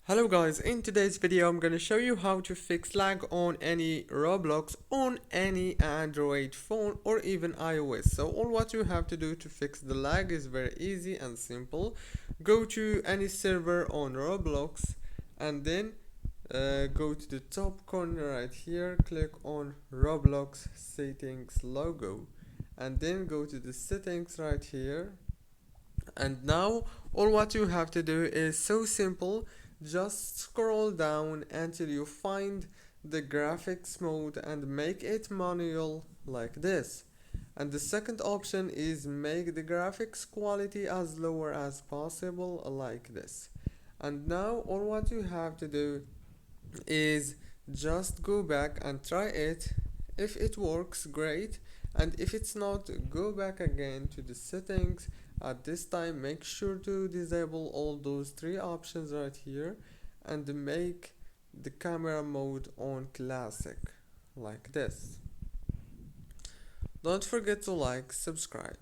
Hello guys, in today's video I'm gonna show you how to fix lag on any Roblox on any Android phone or even iOS. So all what you have to do to fix the lag is very easy and simple. Go to any server on Roblox and then go to the top corner right here, click on Roblox settings logo and then go to the settings right here. And now all what you have to do is so simple. Just scroll down until you find the graphics mode and make it manual like this. And the second option is make the graphics quality as lower as possible like this. And now all what you have to do is just go back and try it. If it works, great, and if it's not, go back again to the settings. At this time make sure to disable all those three options right here and make the camera mode on classic like this. Don't forget to like, subscribe.